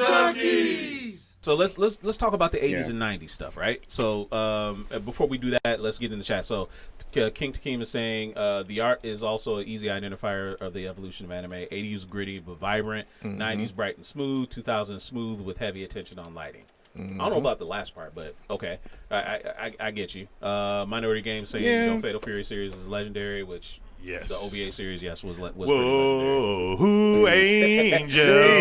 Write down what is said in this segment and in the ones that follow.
Junkies. So let's talk about the 80s and 90s stuff, right? So before we do that, let's get in the chat. So King Takeem is saying the art is also an easy identifier of the evolution of anime. 80s gritty but vibrant, 90s bright and smooth, 2000s smooth with heavy attention on lighting. I don't know about the last part, but okay, I get you. Minority Games saying Fatal Fury series is legendary, which the OVA series was pretty legendary. Who angel?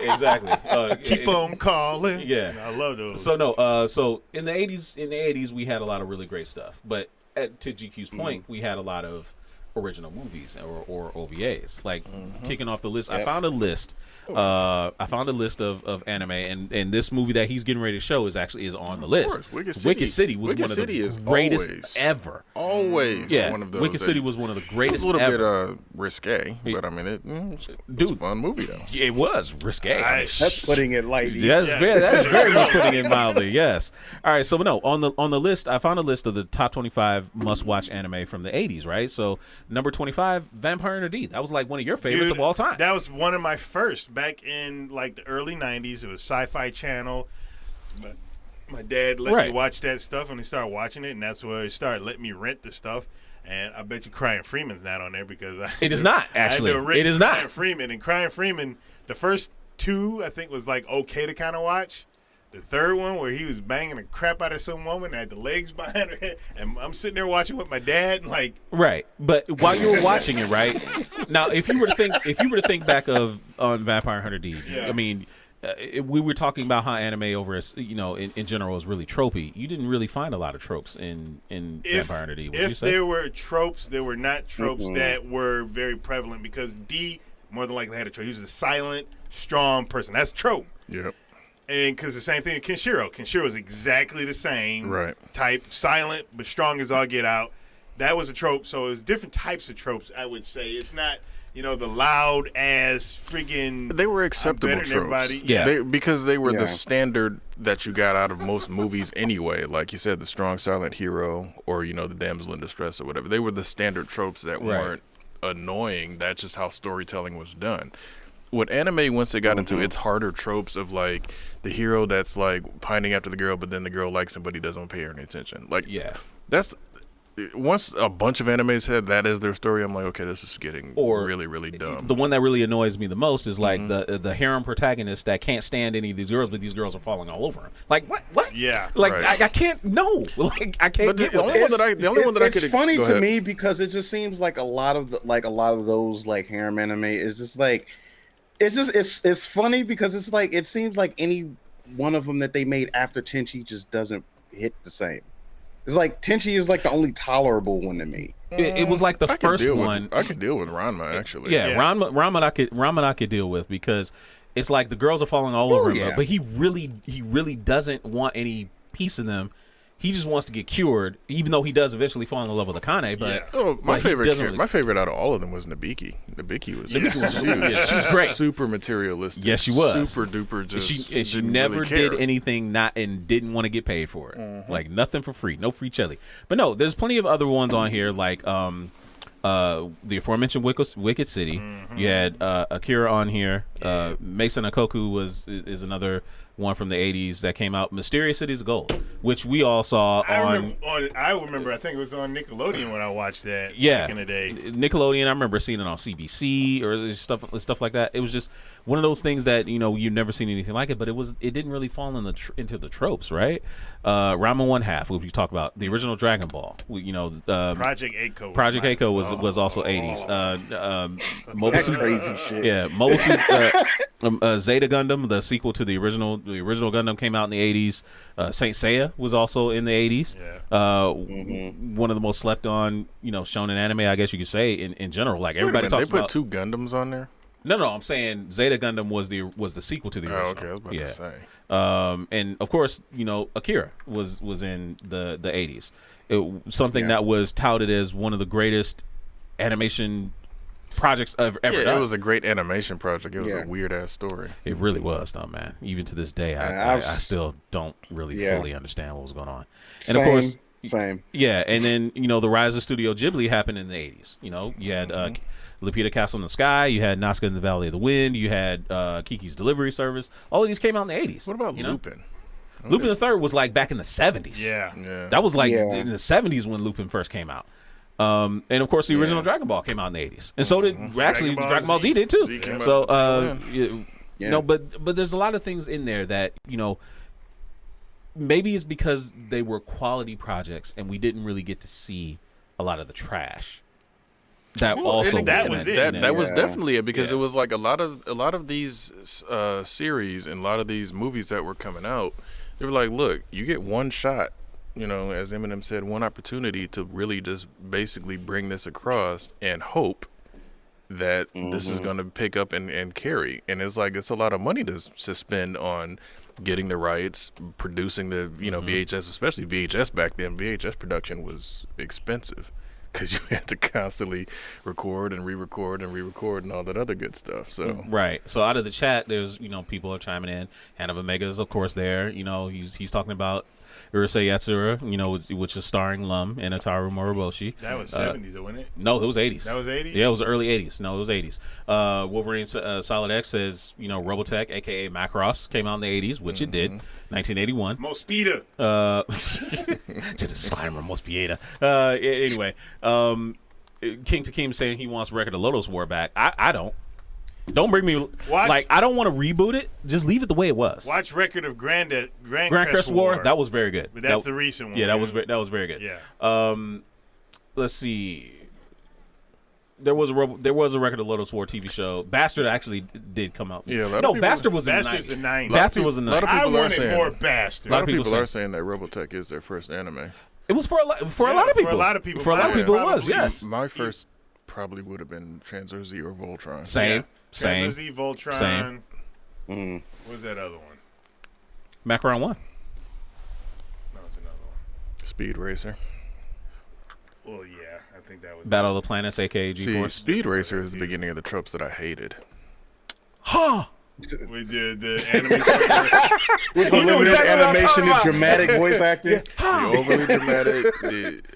Exactly. Keep on calling. Yeah, I love those. So no, so in the 80s we had a lot of really great stuff, but to GQ's point, we had a lot of original movies or OVAs. Like kicking off the list, I found a list. I found a list of anime, and this movie that he's getting ready to show is on the list. Wicked City was one of the greatest ever. Always one of those. Wicked City was one of the greatest. It was a little ever. bit risque, but I mean it was a fun movie though. It was risque. That's putting it lightly. That's very much putting it mildly. Yes. All right. So no, on the list, I found a list of the top 25 must-watch anime from the 80s. Right. So number 25, Vampire Hunter D. That was like one of your favorites of all time. That was one of my first. Back in like the early 90s, it was Sci-Fi Channel. But my dad let me watch that stuff, and he started watching it, and that's where he started letting me rent the stuff. And I bet you Crying Freeman's not on there because it is not actually. It is not. Crying Freeman and Crying Freeman. The first two I think was like okay to kind of watch. The third one where he was banging the crap out of some woman, had the legs behind her head, and I'm sitting there watching with my dad, and like But while you were watching it, right now, if you were to think back on Vampire Hunter D, I mean, we were talking about how anime in general is really tropey. You didn't really find a lot of tropes in Vampire Hunter D. If there were tropes, there were not tropes that were very prevalent because D more than likely had a trope. He was a silent, strong person. That's trope. Yep. And because the same thing with Kenshiro. Kenshiro was exactly the same type, silent but strong as all get out. That was a trope. So it was different types of tropes, I would say. It's not, the loud ass friggin'. They were acceptable tropes. Because they were the standard that you got out of most movies anyway. Like you said, the strong silent hero or, the damsel in distress or whatever. They were the standard tropes that weren't annoying. That's just how storytelling was done. With anime, once it got into its harder tropes of like the hero that's like pining after the girl, but then the girl likes him, but he doesn't pay her any attention. Like, that's once a bunch of animes had that as their story. I'm like, okay, this is getting really, really dumb. The one that really annoys me the most is like the harem protagonist that can't stand any of these girls, but these girls are falling all over him. Like what? Yeah, like I can't. No, like I can't. But the only one that I could. It's funny to me because it just seems like a lot of those like harem anime is just like. It's funny because it's like it seems like any one of them that they made after Tenchi just doesn't hit the same. It's like Tenchi is like the only tolerable one to me. It was like the first one. I could deal with Ranma actually. Yeah. Ranma I could deal with because it's like the girls are falling all over him, but he really doesn't want any piece of them. He just wants to get cured, even though he does eventually fall in love with Akane. But my favorite out of all of them was Nabiki. Nabiki was she was great, super materialistic. Yes, she was super duper. Just she never did anything and didn't want to get paid for it. Like nothing for free, no free chili. But no, there's plenty of other ones on here like the aforementioned Wicked City. You had Akira on here. Mason Akoku is another one from the 80s that came out. Mysterious Cities of Gold, which we all saw I remember I think it was on Nickelodeon when I watched that back in the day. Nickelodeon, I remember seeing it on CBC or stuff like that. It was just one of those things that you've never seen anything like it, but it didn't really fall into the tropes, right? Ramen One Half, which we talked about, the original Dragon Ball. Project Eiko. Project Eiko was also 80s. That's crazy shit. Yeah, Mobile Suit Zeta Gundam, the sequel to the original Gundam, came out in the 80s. Saint Seiya was also in the 80s. One of the most slept on, shonen anime, I guess you could say in general. Like everybody talks about. They put two Gundams on there. No, I'm saying Zeta Gundam was the sequel to the original. Oh, okay, I was about to say. And of course, Akira was in the 80s. Something that was touted as one of the greatest animation projects ever done. It was a great animation project. It was a weird ass story. It really was, though, man. Even to this day, I still don't really fully understand what was going on. And of course, same. Yeah, and then the rise of Studio Ghibli happened in the 80s. You had Lupita Castle in the Sky. You had Nazca in the Valley of the Wind. You had Kiki's Delivery Service. All of these came out in the 80s. What about Lupin? Okay. Lupin the Third was like back in the 70s. Yeah. That was like in the 70s when Lupin first came out. And of course, the original Dragon Ball came out in the 80s, and so did actually Dragon Ball Z did too. So, but there's a lot of things in there that maybe it's because they were quality projects, and we didn't really get to see a lot of the trash. That was definitely it, because it was like a lot of these series and a lot of these movies that were coming out. They were like, look, you get one shot. As Eminem said, one opportunity to really just basically bring this across and hope that this is going to pick up and carry. And it's like, it's a lot of money to spend on getting the rights, producing the, VHS, especially VHS back then. VHS production was expensive because you had to constantly record and re-record and re-record and all that other good stuff. So right. So out of the chat, there's, people are chiming in. Hand of Omega is, of course, there. He's talking about Urusei Yatsura, which is starring Lum and Ataru Moroboshi. That was 70s, wasn't it? No, it was 80s. That was 80s? Yeah, it was early 80s. No, it was 80s. Wolverine Solid X says, Robotech, a.k.a. Macross, came out in the 80s, which it did, 1981. Mospeada. To the Slimer, Mospeada. Anyway, King Takeem saying he wants Record of Lodoss War back. I don't. Don't bring me I don't want to reboot it. Just leave it the way it was. Watch Record of Grand Crest War. That was very good. But that's the recent one. Yeah, that was very good. Yeah. Let's see. There was a Record of Lodoss War TV show. Bastard actually did come out. Yeah, Bastard was in the 90s. Bastard was in the 90s. I wanted more Bastard. A lot of people are saying that Robotech is their first anime. It was for a lot of people. For a lot of people. For a lot of people, it was. Yes. My first probably would have been Transfer Z or Voltron. Same. Transfer Z, Voltron. Same. What was that other one? Macaron 1. No, it's another one. Speed Racer. Well, yeah, I think that was Battle of the Planets, aka G-Force. Speed Racer is the beginning of the tropes that I hated. Huh! With the anime with the limited animation and dramatic voice acting, the overly dramatic,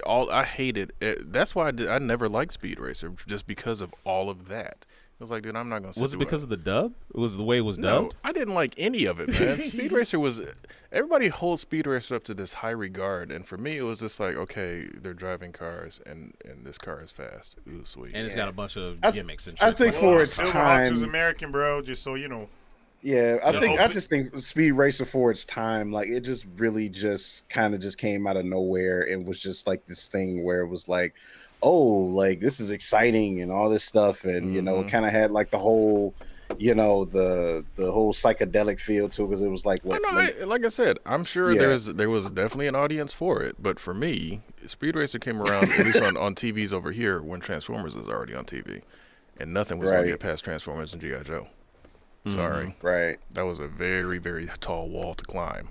I hated it. That's why I never liked Speed Racer, just because of all of that. I was like, dude, I'm not gonna. Was it because of the dub? It was the way it was dubbed? No, I didn't like any of it, man. Speed Racer was. Everybody holds Speed Racer up to this high regard, and for me, it was just like, okay, they're driving cars, and this car is fast. Ooh, sweet. And it's got a bunch of gimmicks and shit. I think for its time, was American, bro. Just so you know. Yeah, I just think Speed Racer for its time, like it just really just kind of just came out of nowhere and was just like this thing where it was like, oh, like this is exciting and all this stuff, and it kind of had like the whole, the whole psychedelic feel to it, because it was like what? Like I said, I'm sure there was definitely an audience for it, but for me, Speed Racer came around at least on TVs over here when Transformers was already on TV, and nothing was going to get past Transformers and G.I. Joe. Sorry. Right. That was a very, very tall wall to climb.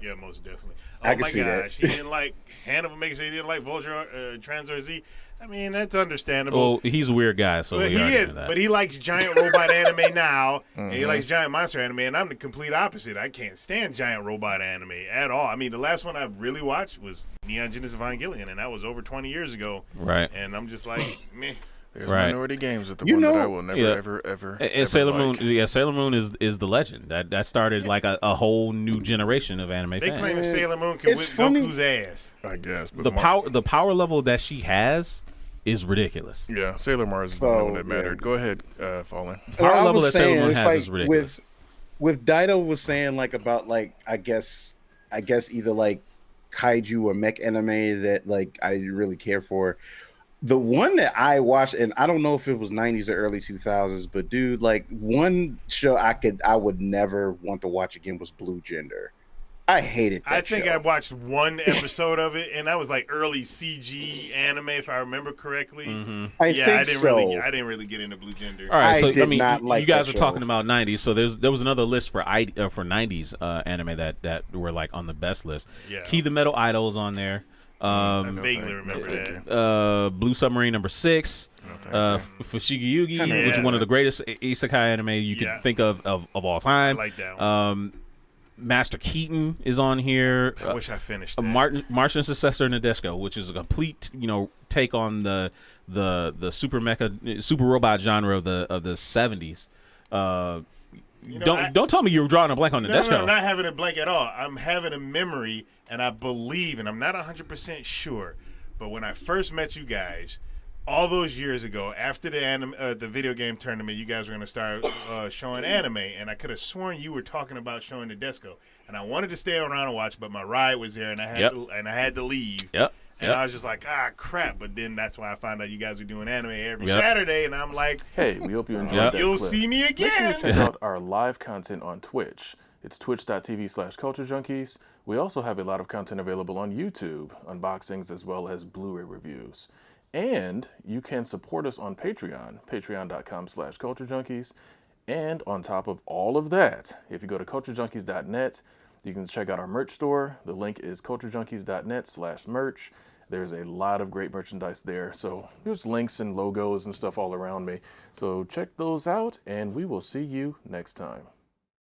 Yeah, most definitely. I can see that. He didn't like Hand of Omega. He didn't like Voltron, Transfer Z. I mean, that's understandable. Well, he's a weird guy, so he is. But he likes giant robot anime now, and he likes giant monster anime, and I'm the complete opposite. I can't stand giant robot anime at all. I mean, the last one I really watched was Neon Genesis Evangelion, and that was over 20 years ago. Right. And I'm just like, meh. There's Minority Games with the one that I will never, ever. And Sailor Moon, Sailor Moon is the legend that started like a whole new generation of anime fans. They claim that Sailor Moon can whip Goku's ass. I guess, but the power level that she has is ridiculous. Yeah, Sailor Mars is the one that mattered. Go ahead, Fallen. Power level that Sailor Moon has is ridiculous. With Dido was saying like about like I guess either like kaiju or mech anime that like I really care for. The one that I watched, and I don't know if it was 90s or early 2000s, but dude, like one show I would never want to watch again was Blue Gender. I hated that I think show. I watched one episode of it, and that was like early CG anime, if I remember correctly. I didn't really get into Blue Gender. All right, so I mean, you guys are talking about 90s, so there was another list for 90s anime that were like on the best list. Yeah. Key the Metal Idol is on there. I vaguely remember that. Blue Submarine number 6. Fushigi Yugi, which is one of the greatest isekai anime you could think of all time. I like that one. Master Keaton is on here. I wish I finished that. Martian Successor Nadeshiko, which is a complete, take on the super robot genre of the 70s. Don't tell me you're drawing a blank on the Desco. No, I'm not having a blank at all. I'm having a memory, and I believe, and I'm not 100% sure, but when I first met you guys, all those years ago, after the video game tournament, you guys were going to start showing anime, and I could have sworn you were talking about showing the Desco, and I wanted to stay around and watch, but my ride was there, and I had to leave. Yep. And I was just like, crap. But then that's why I found out you guys were doing anime every Saturday. And I'm like, hey, we hope you enjoyed that. You'll see me again. Make sure you check out our live content on Twitch. It's twitch.tv/culturejunkies. We also have a lot of content available on YouTube, unboxings as well as Blu-ray reviews. And you can support us on Patreon, patreon.com/culturejunkies. And on top of all of that, if you go to culturejunkies.net, you can check out our merch store. The link is culturejunkies.net/merch. There's a lot of great merchandise there. So there's links and logos and stuff all around me. So check those out, and we will see you next time.